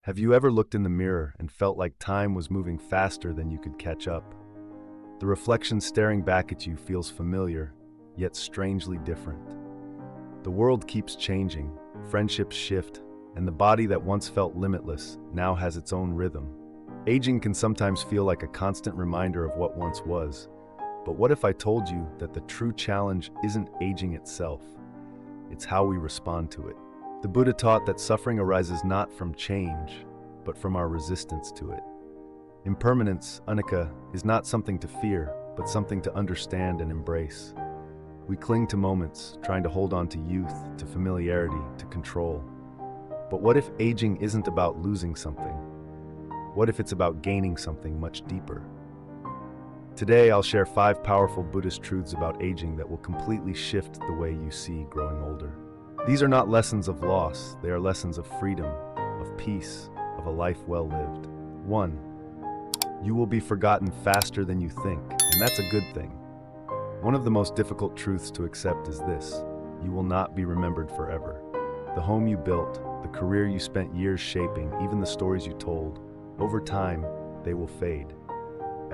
Have you ever looked in the mirror and felt like time was moving faster than you could catch up? The reflection staring back at you feels familiar, yet strangely different. The world keeps changing, friendships shift, and the body that once felt limitless now has its own rhythm. Aging can sometimes feel like a constant reminder of what once was. But what if I told you that the true challenge isn't aging itself? It's how we respond to it. The Buddha taught that suffering arises not from change, but from our resistance to it. Impermanence, anicca, is not something to fear, but something to understand and embrace. We cling to moments, trying to hold on to youth, to familiarity, to control. But what if aging isn't about losing something? What if it's about gaining something much deeper? Today, I'll share 5 powerful Buddhist truths about aging that will completely shift the way you see growing older. These are not lessons of loss, they are lessons of freedom, of peace, of a life well lived. 1. You will be forgotten faster than you think, and that's a good thing. One of the most difficult truths to accept is this: you will not be remembered forever. The home you built, the career you spent years shaping, even the stories you told, over time, they will fade.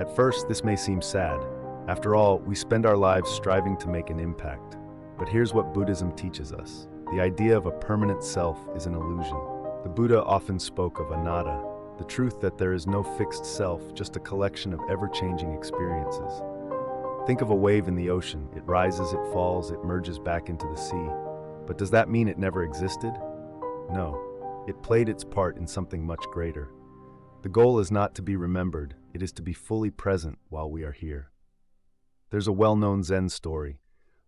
At first, this may seem sad. After all, we spend our lives striving to make an impact. But here's what Buddhism teaches us. The idea of a permanent self is an illusion. The Buddha often spoke of anatta, the truth that there is no fixed self, just a collection of ever-changing experiences. Think of a wave in the ocean. It rises, it falls, it merges back into the sea. But does that mean it never existed? No. It played its part in something much greater. The goal is not to be remembered, it is to be fully present while we are here. There's a well-known Zen story.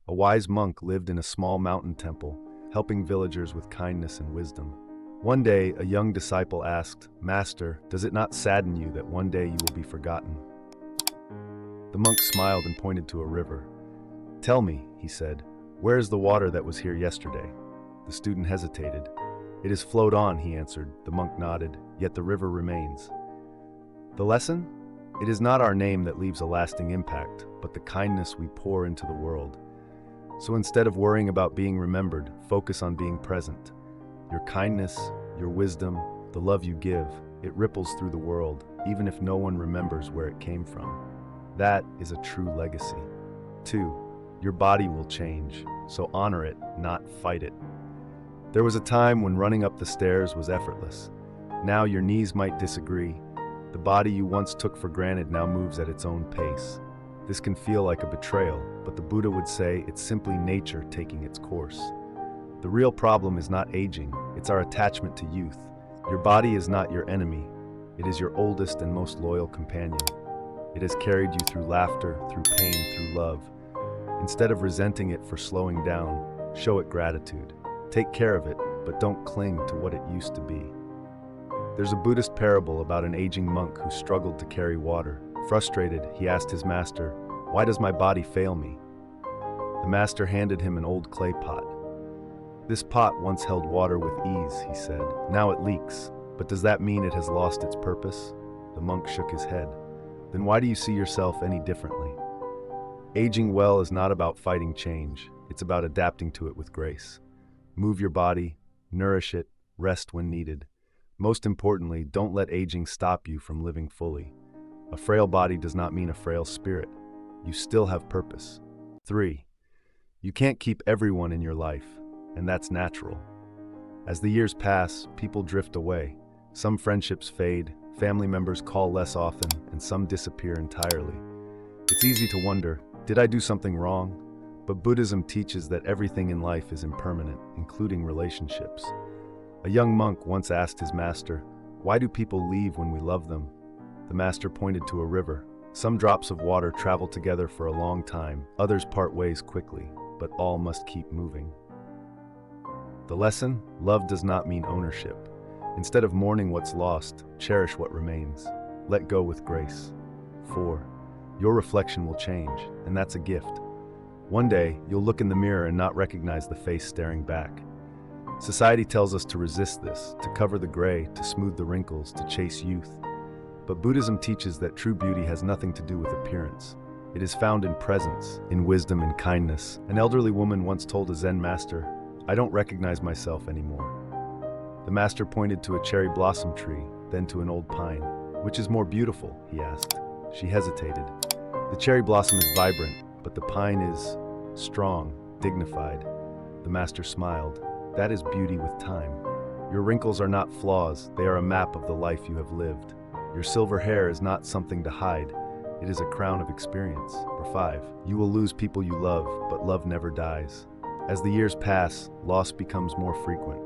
A wise monk lived in a small mountain temple, helping villagers with kindness and wisdom. One day, a young disciple asked, "Master, does it not sadden you that one day you will be forgotten?" The monk smiled and pointed to a river. "Tell me," he said, "where is the water that was here yesterday?" The student hesitated. "It has flowed on," he answered. The monk nodded, "Yet the river remains." The lesson? It is not our name that leaves a lasting impact, but the kindness we pour into the world. So instead of worrying about being remembered, focus on being present. Your kindness, your wisdom, the love you give, it ripples through the world, even if no one remembers where it came from. That is a true legacy. 2. Your body will change, so honor it, not fight it. There was a time when running up the stairs was effortless. Now your knees might disagree. The body you once took for granted now moves at its own pace. This can feel like a betrayal, but the Buddha would say it's simply nature taking its course. The real problem is not aging, it's our attachment to youth. Your body is not your enemy. It is your oldest and most loyal companion. It has carried you through laughter, through pain, through love. Instead of resenting it for slowing down, show it gratitude. Take care of it, but don't cling to what it used to be. There's a Buddhist parable about an aging monk who struggled to carry water. Frustrated, he asked his master, "Why does my body fail me?" The master handed him an old clay pot. "This pot once held water with ease," he said. "Now it leaks. But does that mean it has lost its purpose?" The monk shook his head. "Then why do you see yourself any differently?" Aging well is not about fighting change. It's about adapting to it with grace. Move your body, nourish it, rest when needed. Most importantly, don't let aging stop you from living fully. A frail body does not mean a frail spirit. You still have purpose. 3. You can't keep everyone in your life, and that's natural. As the years pass, people drift away. Some friendships fade, family members call less often, and some disappear entirely. It's easy to wonder, did I do something wrong? But Buddhism teaches that everything in life is impermanent, including relationships. A young monk once asked his master, "Why do people leave when we love them?" The master pointed to a river. Some drops of water travel together for a long time, others part ways quickly, but all must keep moving. The lesson? Love does not mean ownership. Instead of mourning what's lost, cherish what remains. Let go with grace. 4. Your reflection will change, and that's a gift. One day, you'll look in the mirror and not recognize the face staring back. Society tells us to resist this, to cover the gray, to smooth the wrinkles, to chase youth. But Buddhism teaches that true beauty has nothing to do with appearance. It is found in presence, in wisdom and kindness. An elderly woman once told a Zen master, "I don't recognize myself anymore." The master pointed to a cherry blossom tree, then to an old pine. "Which is more beautiful?" he asked. She hesitated. "The cherry blossom is vibrant, but the pine is strong, dignified." The master smiled. "That is beauty with time. Your wrinkles are not flaws, they are a map of the life you have lived. Your silver hair is not something to hide, it is a crown of experience." Number 5. You will lose people you love, but love never dies. As the years pass, loss becomes more frequent.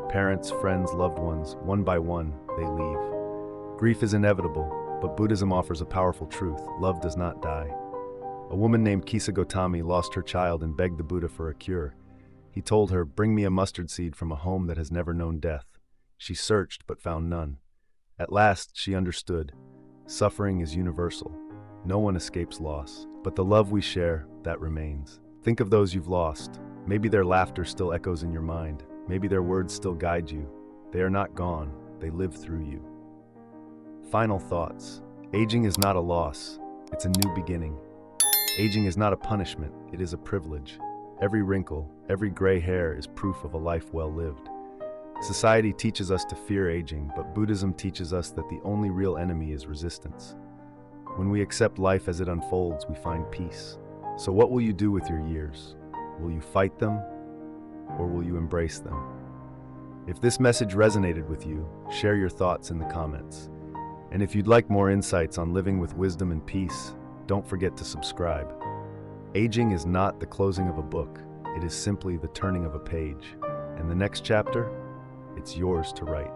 Parents, friends, loved ones, one by one, they leave. Grief is inevitable, but Buddhism offers a powerful truth: love does not die. A woman named Kisa Gotami lost her child and begged the Buddha for a cure. He told her, "Bring me a mustard seed from a home that has never known death." She searched but found none. At last, she understood. Suffering is universal. No one escapes loss, but the love we share, that remains. Think of those you've lost. Maybe their laughter still echoes in your mind. Maybe their words still guide you. They are not gone, they live through you. Final thoughts. Aging is not a loss, it's a new beginning. Aging is not a punishment, it is a privilege. Every wrinkle, every gray hair is proof of a life well lived. Society teaches us to fear aging, but Buddhism teaches us that the only real enemy is resistance. When we accept life as it unfolds, we find peace. So what will you do with your years? Will you fight them, or will you embrace them? If this message resonated with you, share your thoughts in the comments. And if you'd like more insights on living with wisdom and peace, don't forget to subscribe. Aging is not the closing of a book, it is simply the turning of a page. And the next chapter? It's yours to write.